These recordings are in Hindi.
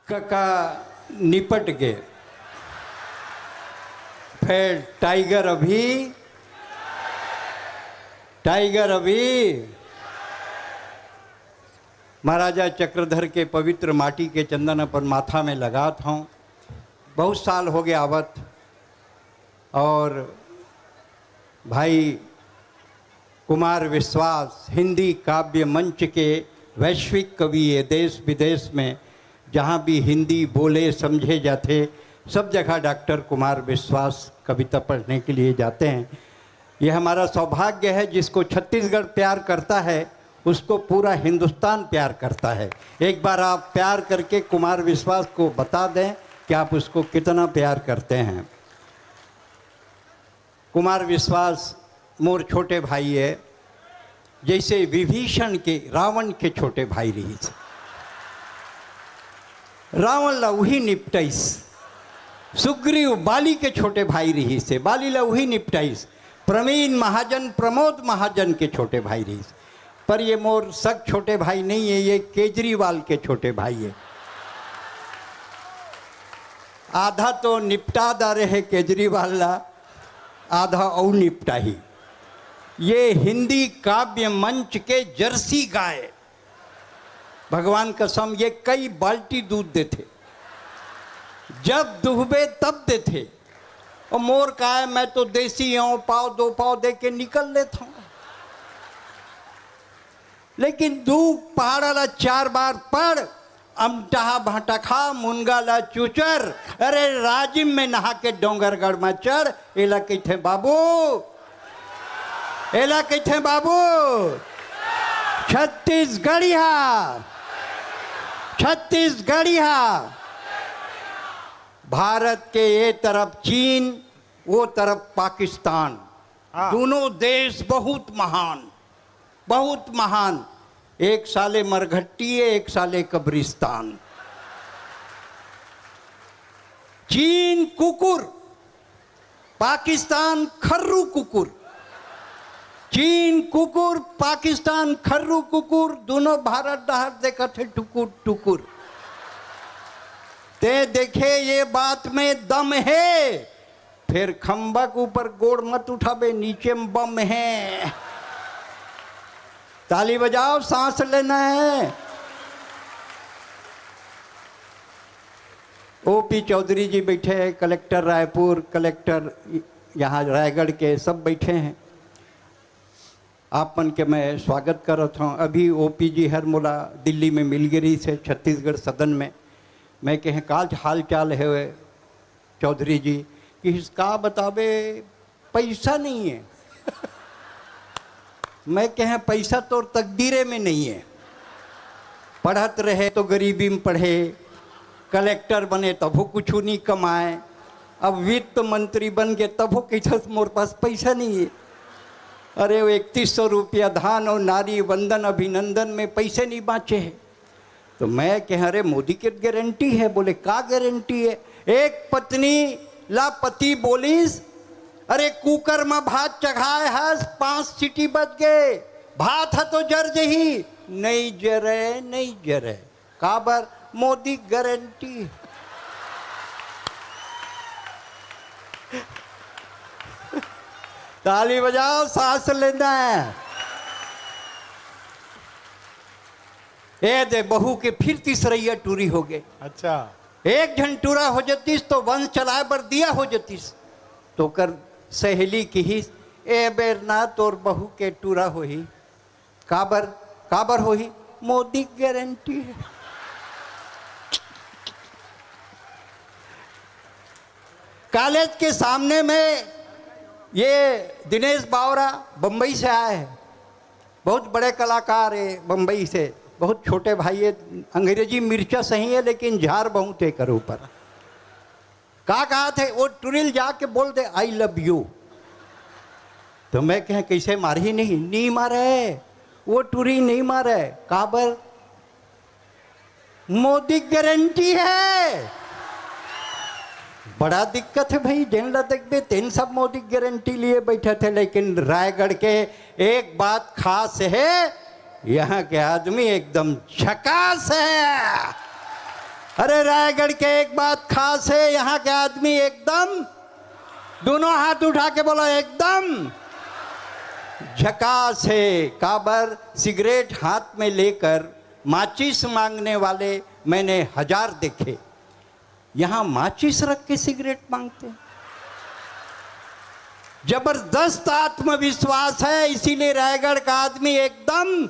का निपट गए। फिर टाइगर अभी महाराजा चक्रधर के पवित्र माटी के चंदन अपन माथा में लगा था। बहुत साल हो गया आवत। और भाई कुमार विश्वास हिंदी काव्य मंच के वैश्विक कवि है। देश विदेश में जहाँ भी हिंदी बोले समझे जाते सब जगह डॉक्टर कुमार विश्वास कविता पढ़ने के लिए जाते हैं। ये हमारा सौभाग्य है, जिसको छत्तीसगढ़ प्यार करता है उसको पूरा हिंदुस्तान प्यार करता है। एक बार आप प्यार करके कुमार विश्वास को बता दें कि आप उसको कितना प्यार करते हैं। कुमार विश्वास मोर छोटे भाई है, जैसे विभीषण के रावण के छोटे भाई रही। रावण ला वही निपटाइस, सुग्रीव बाली के छोटे भाई रही से, बाली ला वही निपटाइस, प्रवीण महाजन प्रमोद महाजन के छोटे भाई रही। पर ये मोर सग छोटे भाई नहीं है, ये केजरीवाल के छोटे भाई है। आधा तो निपटा दा रहे केजरीवाल ला, आधा और निपटा ही। ये हिंदी काव्य मंच के जर्सी गाय, भगवान कसम ये कई बाल्टी दूध देते, जब दुहबे तब देते। और मोर का है, मैं तो देसी हूँ, पाव दो पाव दे के निकल लेता हूँ। लेकिन दू पहाड़ा ला 4 बार पढ़, अमटहा भाटा खा, मुनगा ला चूचर, अरे राजिम में नहा के डोंगरगढ़ में चढ़। एला कहते बाबू, एला कहते बाबू छत्तीसगढ़िया, छत्तीसगढ़िया। भारत के ये तरफ चीन, वो तरफ पाकिस्तान, दोनों देश बहुत महान, बहुत महान। एक साले मरघट्टी है, एक साले कब्रिस्तान। चीन कुकुर, पाकिस्तान खर्रू कुकुर। चीन कुकुर, पाकिस्तान खर्रू कुकुर, दोनों भारत डहर देखा थे टुकुर टुकुर। ते देखे ये बात में दम है, फिर खंबा के ऊपर गोड़ मत उठाबे, नीचे में बम है। ताली बजाओ, सांस लेना है। ओपी चौधरी जी बैठे हैं, कलेक्टर रायपुर, कलेक्टर यहाँ रायगढ़ के सब बैठे हैं। आप मन के मैं स्वागत करता हूँ। अभी ओपी जी हर मोला दिल्ली में मिल गई से छत्तीसगढ़ सदन में। मैं कहें काल हाल चाल है चौधरी जी, कि इसका बतावे पैसा नहीं है। मैं कहें पैसा तो तकदीरे में नहीं है। पढ़त रहे तो गरीबी में पढ़े, कलेक्टर बने तब वो कुछ नहीं कमाए, अब वित्त मंत्री बन गए तब वो कैसा मोर पास पैसा नहीं है। अरे वो 3100 रुपया धान और नारी वंदन अभिनंदन में पैसे नहीं बाँचे हैं। तो मैं कह अरे मोदी की गारंटी है। बोले का गारंटी है? एक पत्नी ला पति बोलिस, अरे कुकर में भात चढ़ाए है, 5 सीटी बज गए, भात है तो जर जही, नहीं जरे, नहीं जरे। काबर? मोदी गारंटी। ताली बजाओ, सांस लेना है। ए दे बहू के फिर तीसरैया टूरी हो गए। अच्छा, एक झन टूरा हो जतीस तो वंश चलाए बर दिया हो जतीस। तो कर सहेली की ही ए बेर ना तोर बहू के टूरा हो ही। काबर? काबर हो ही? मोदी गारंटी है। कॉलेज के सामने में ये दिनेश बावरा बम्बई से आए हैं, बहुत बड़े कलाकार है बम्बई से, बहुत छोटे भाई है। अंग्रेजी मिर्चा सही है लेकिन झार बहुत है कर ऊपर। का कहा थे वो टुरिल जाके बोल दे आई लव यू। तो मैं कहें कैसे मारी? नहीं मारे, वो टुरी नहीं मारे। काबर? मोदी गारंटी है। बड़ा दिक्कत है भाई, जिन ला देखबे तेन सब मोदी गारंटी लिए बैठे थे। लेकिन रायगढ़ के एक बात खास है, यहाँ के आदमी एकदम झकास है। अरे रायगढ़ के एक बात खास है, यहाँ के आदमी एकदम, दोनों हाथ उठा के बोलो, एकदम झकास है। काबर सिगरेट हाथ में लेकर माचिस मांगने वाले मैंने 1000 देखे, यहाँ माचिस रख के सिगरेट मांगते। जबरदस्त आत्मविश्वास है, इसीलिए रायगढ़ का आदमी एकदम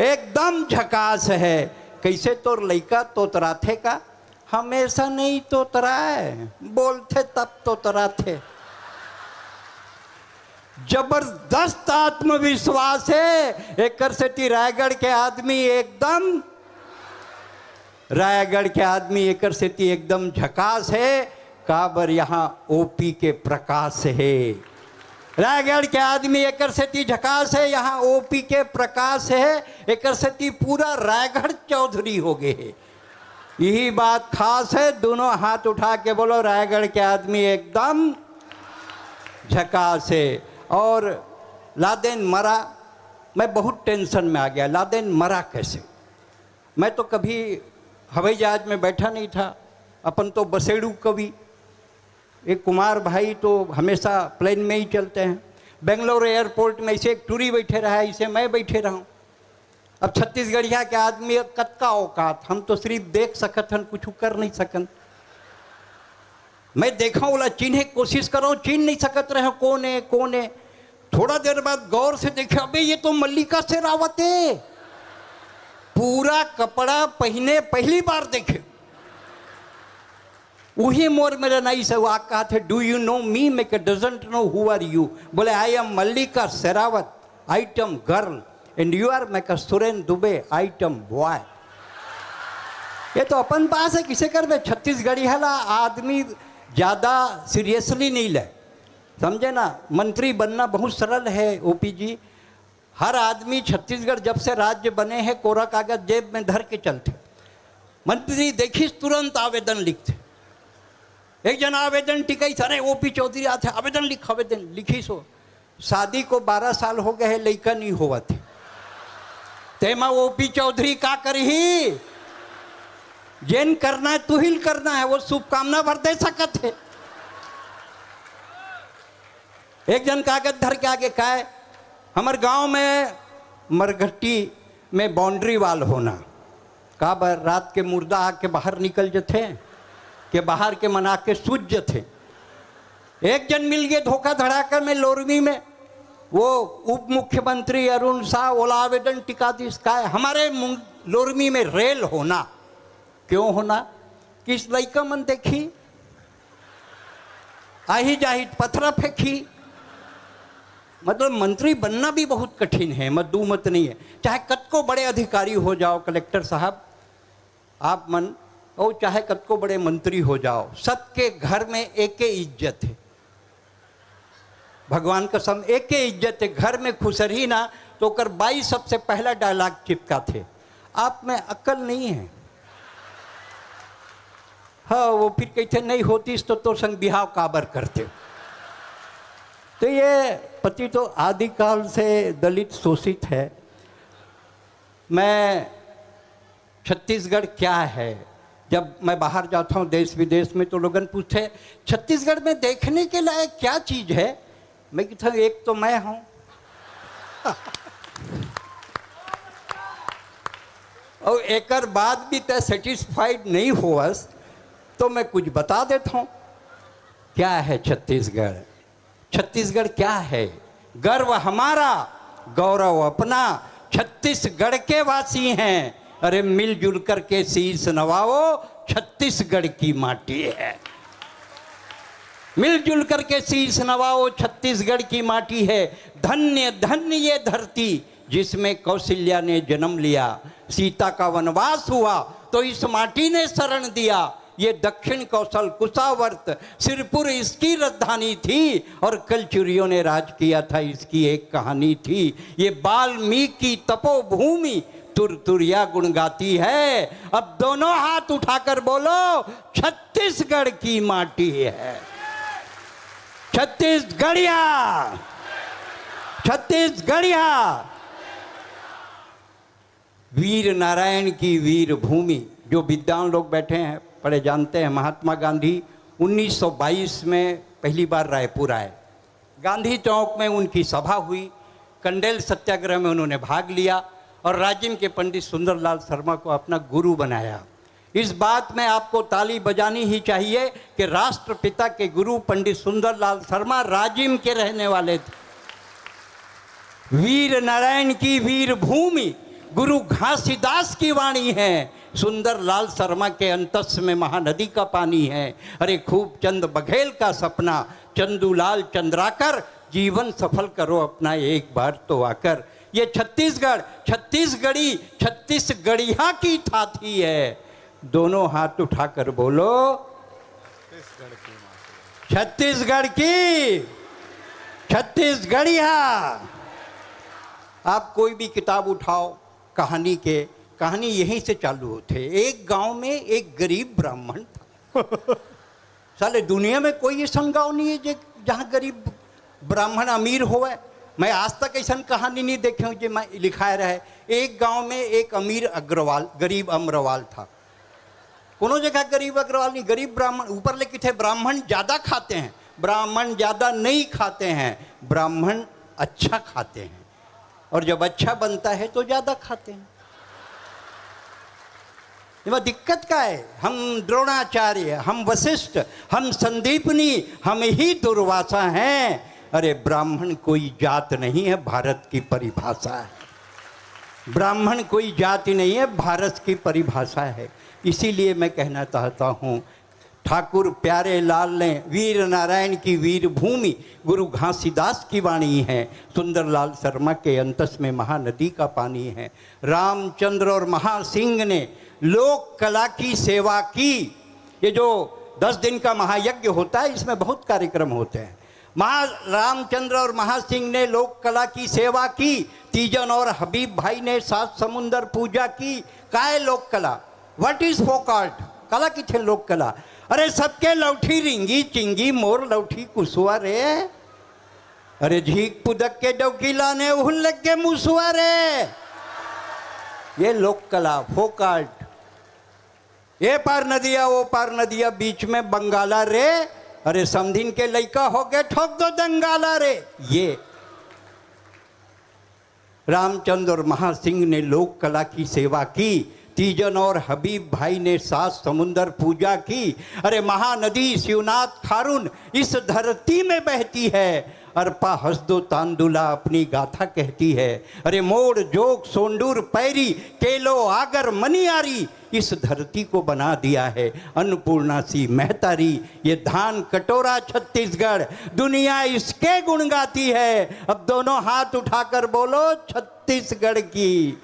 एकदम झकास है। कैसे तोर लइका तोतराथे का? हमेशा नहीं तोतराए, बोलते तब तोतराथे। जबरदस्त आत्मविश्वास है, एक सेती रायगढ़ के आदमी एकदम, रायगढ़ के आदमी एक सेती एकदम झकास है। काबर यहाँ ओपी के प्रकाश है। रायगढ़ के आदमी एक सेती झकास है, यहाँ ओपी के प्रकाश है। एक सेती पूरा रायगढ़ चौधरी हो गए है। यही बात खास है। दोनों हाथ उठा के बोलो, रायगढ़ के आदमी एकदम झकास है। और लादेन मरा, मैं बहुत टेंशन में आ गया। लादेन मरा कैसे? मैं तो कभी हवाई जहाज में बैठा नहीं था, अपन तो बसेड़ू कवि। एक कुमार भाई तो हमेशा प्लेन में ही चलते हैं। बेंगलोर एयरपोर्ट में इसे एक टूरी बैठे रहा है, इसे मैं बैठे रहा हूँ। अब छत्तीसगढ़िया के आदमी कतका औकात, हम तो सिर्फ देख सकत हन, कुछ कर नहीं सकन। मैं देखा बोला चिन्हे कोशिश करो, चिन्ह नहीं सकत रहे कौन है कौन है। थोड़ा देर बाद गौर से देखे, अबे ये तो मल्लिका शेरावत है। पूरा कपड़ा पहने, पहली बार देखे। वही मोर मेरा नहीं से वो कहा थे, डू यू नो मी? मैं के doesn't know who are you. बोले I am Mallika Sherawat, item girl, and you are मैं का सुरेन दुबे, आइटम बॉय। ये तो अपन पास है, किसे कर बे? छत्तीसगढ़ी हला आदमी ज़्यादा सीरियसली नहीं ले, समझे ना। मंत्री बनना बहुत सरल है ओपी जी। हर आदमी छत्तीसगढ़ जब से राज्य बने हैं, कोरा कागज जेब में धर के चलते। मंत्री देखिस तुरंत आवेदन लिखते। एक जन आवेदन टिकई, अरे ओपी चौधरी आते, आवेदन लिख, आवेदन लिखी सो। शादी को 12 साल हो गए हैं, लड़का नहीं हुआ थे। तेमा ओपी चौधरी का करही? जेन करना है तू ही करना है, वो शुभकामना भर दे सकत है। एक जन कागज धर के आगे का है, हमारे गांव में मरघट्टी में बाउंड्री वाल होना। का बर रात के मुर्दा आके बाहर निकल जाते के बाहर के मना के सूझ जाते। एक जन मिल गए धोखा धड़ाकर में लोरमी में, वो उप मुख्यमंत्री अरुण शाह ओला आवेदन टिका दी। इसका हमारे लोरमी में रेल होना, क्यों होना? किस लइका मन देखी आही जाही पत्थर फेंकी। मतलब मंत्री बनना भी बहुत कठिन है, मत नहीं है। चाहे कतको बड़े अधिकारी हो जाओ, कलेक्टर साहब आप मन, और चाहे कतको बड़े मंत्री हो जाओ, सबके घर में एक ही इज्जत है। भगवान कसम एक ही इज्जत है। घर में खुशरही ना तो कर 22 सबसे पहला डायलॉग चिपका थे, आप में अक्ल नहीं है। हाँ, वो फिर कहते नहीं होती तो संग बिहाव काबर करते। तो ये पति तो आदिकाल से दलित शोषित है। मैं छत्तीसगढ़ क्या है, जब मैं बाहर जाता हूँ देश विदेश में, तो लोगन पूछते छत्तीसगढ़ में देखने के लायक क्या चीज़ है? मैं कहता हूँ एक तो मैं हूँ और एक बाद भी तय सेटिस्फाइड नहीं होवस तो मैं कुछ बता देता हूँ। क्या है छत्तीसगढ़? छत्तीसगढ़ क्या है? गर्व हमारा, गौरव अपना, छत्तीसगढ़ के वासी हैं। अरे मिलजुल कर के शीश नवाओ, छत्तीसगढ़ की माटी है। मिलजुल कर के शीश नवाओ, छत्तीसगढ़ की माटी है। धन्य धन्य ये धरती जिसमें कौशल्या ने जन्म लिया। सीता का वनवास हुआ तो इस माटी ने शरण दिया। ये दक्षिण कौशल कुशावर्त सिरपुर इसकी राजधानी थी और कलचुरियों ने राज किया था, इसकी एक कहानी थी। ये वाल्मीकि तपोभूमि तुरतुरिया गुण गाती है। अब दोनों हाथ उठाकर बोलो, छत्तीसगढ़ की माटी है। छत्तीसगढ़िया, छत्तीसगढ़िया। वीर नारायण की वीर भूमि, जो विद्वान लोग बैठे हैं बड़े जानते हैं, महात्मा गांधी 1922 में पहली बार रायपुर आए। गांधी चौक में उनकी सभा हुई, कंडेल सत्याग्रह में उन्होंने भाग लिया और राजिम के पंडित सुंदरलाल शर्मा को अपना गुरु बनाया। इस बात में आपको ताली बजानी ही चाहिए कि राष्ट्रपिता के गुरु पंडित सुंदरलाल शर्मा राजिम के रहने वाले थे। वीर नारायण की वीर भूमि गुरु घासीदास की वाणी है, सुंदरलाल शर्मा के अंतस में महानदी का पानी है। अरे खूब चंद बघेल का सपना, चंदूलाल चंद्राकर, जीवन सफल करो अपना एक बार तो आकर। ये छत्तीसगढ़ छत्तीसगढ़ी छत्तीसगढ़िया की थाती है। दोनों हाथ उठाकर बोलो छत्तीसगढ़ की छत्तीसगढ़िया। आप कोई भी किताब उठाओ कहानी के, कहानी यहीं से चालू होते। एक गांव में एक गरीब ब्राह्मण था। साले दुनिया में कोई ऐसा गांव नहीं है जहाँ गरीब ब्राह्मण अमीर होवे। मैं आज तक ऐसा कहानी नहीं देखे हूँ जो मैं लिखाया रहे। एक गांव में एक अमीर अग्रवाल, गरीब अम्रवाल था। कोनो जगह गरीब अग्रवाल नहीं, गरीब ब्राह्मण। ऊपर लिखे थे ब्राह्मण ज़्यादा खाते हैं, ब्राह्मण ज़्यादा नहीं खाते हैं, ब्राह्मण अच्छा खाते हैं, और जब अच्छा बनता है तो ज़्यादा खाते हैं। ये दिक्कत का है? हम द्रोणाचार्य, हम वशिष्ठ, हम संदीपनी, हम ही दुर्वासा हैं। अरे ब्राह्मण कोई जात नहीं है, भारत की परिभाषा है। ब्राह्मण कोई जाति नहीं है, भारत की परिभाषा है। इसीलिए मैं कहना चाहता हूँ, ठाकुर प्यारे लाल ने वीर नारायण की वीर भूमि गुरु घासीदास की वाणी है, सुंदरलाल शर्मा के अंतस में महानदी का पानी है। रामचंद्र और महासिंह ने लोक कला की सेवा की। ये जो 10 दिन का महायज्ञ होता है, इसमें बहुत कार्यक्रम होते हैं। रामचंद्र और महासिंह ने लोक कला की सेवा की। तीजन और हबीब भाई ने 7 समुंदर पूजा की। काय लोक कला? What is folk art? कला की थे लोक कला। अरे सबके लौठी रिंगी चिंगी मोर लौठी कुसुआ रे। अरे झीक पुदक के डौकीला ने उहन लग के मुसुआ रे। ये लोक कला, फोक आर्ट। ये पार नदिया वो पार नदिया, बीच में बंगाला रे। अरे समधिन के लइका हो गए ठोक दो दंगाला रे। ये रामचंद्र और महासिंह ने लोक कला की सेवा की। तीजन और हबीब भाई ने 7 समुंदर पूजा की। अरे महानदी शिवनाथ खारून इस धरती में बहती है। अरपा हसदो तांदुला अपनी गाथा कहती है। अरे मोड़ जोग सोंडूर पैरी केलो आगर मनियारी इस धरती को बना दिया है अन्नपूर्णा सी महतारी। ये धान कटोरा छत्तीसगढ़, दुनिया इसके गुण गाती है। अब दोनों हाथ उठाकर बोलो छत्तीसगढ़ की,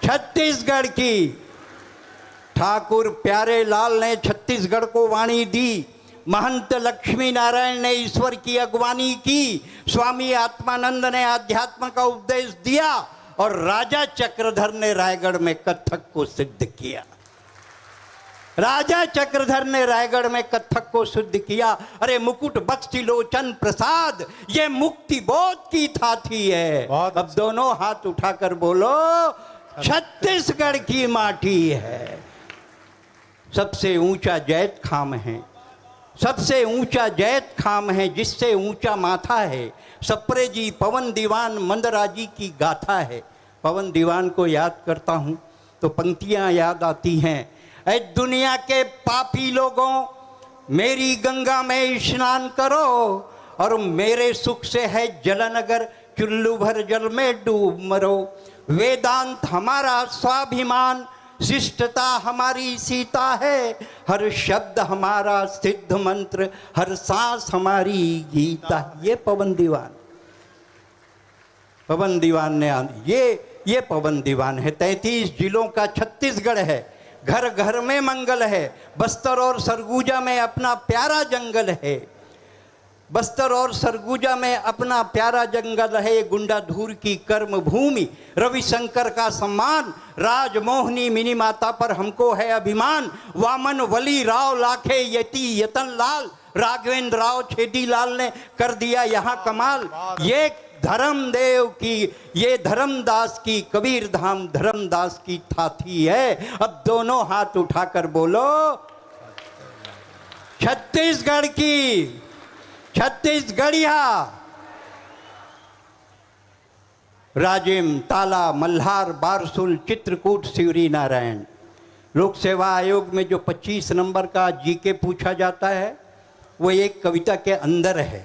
छत्तीसगढ़ की। ठाकुर प्यारे लाल ने छत्तीसगढ़ को वाणी दी। महंत लक्ष्मी नारायण ने ईश्वर की अगवानी की। स्वामी आत्मानंद ने अध्यात्म का उपदेश दिया और राजा चक्रधर ने रायगढ़ में कथक को सिद्ध किया। राजा चक्रधर ने रायगढ़ में कथक को सिद्ध किया। अरे मुकुट बख्शी लोचन प्रसाद, ये मुक्ति बोध की थाती है। अब दोनों हाथ उठाकर बोलो छत्तीसगढ़ की माटी है। सबसे ऊंचा जैत खाम है, सबसे ऊंचा जैत खाम है, जिससे ऊंचा माथा है। सप्रे जी पवन दीवान मंदराजी की गाथा है। पवन दीवान को याद करता हूँ तो पंक्तियाँ याद आती हैं। ऐ दुनिया के पापी लोगों, मेरी गंगा में स्नान करो और मेरे सुख से है जलन अगर चुल्लू भर जल में डूब मरो। वेदांत हमारा स्वाभिमान, शिष्टता हमारी सीता है। हर शब्द हमारा सिद्ध मंत्र, हर सांस हमारी गीता। ये पवन दीवान, पवन दीवान ने ये पवन दीवान है। 33 जिलों का छत्तीसगढ़ है। घर घर में मंगल है। बस्तर और सरगुजा में अपना प्यारा जंगल है। बस्तर और सरगुजा में अपना प्यारा जंगल है। गुंडाधूर की कर्म भूमि, रविशंकर का सम्मान। राजमोहनी मिनी माता पर हमको है अभिमान। वामन वली राव लाखे यति यतन लाल, राघवेंद्र राव छेदी लाल ने कर दिया यहाँ कमाल। ये धर्मदेव की, ये धर्मदास की, कबीर धाम धर्मदास की थाथी है। अब दोनों हाथ उठाकर बोलो, छत्तीसगढ़ की, छत्तीसगढ़िया। राजिम, ताला, मल्हार, बारसूल, चित्रकूट, शिवरी नारायण। लोक सेवा आयोग में जो 25 नंबर का जीके पूछा जाता है वो एक कविता के अंदर है।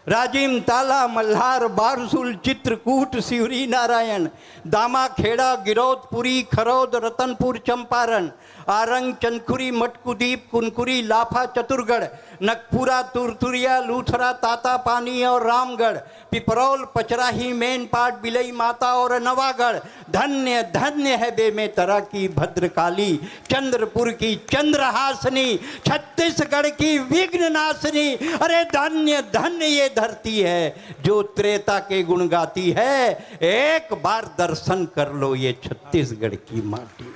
राजिम, ताला, मल्हार, बारसूल, चित्रकूट, शिवरी नारायण, दामा, खेड़ा, गिरौदपुरी, खरौद, रतनपुर, चंपारण, आरंग, चंदखुरी, मटकुदीप, कुनकुरी, लाफा, चतुरगढ़, नकपुरा, तुरतुरिया, लूथरा, तातापानी और रामगढ़, पिपरौल, पचराही, मेनपाट, बिलई माता और नवागढ़। धन्य धन्य है बेमेतरा की भद्रकाली, चंद्रपुर की चंद्रहासनी, छत्तीसगढ़ की विघ्ननाशिनी। अरे धन्य धन्य ये धरती है जो त्रेता के गुण गाती है। एक बार दर्शन कर लो ये छत्तीसगढ़ की माटी।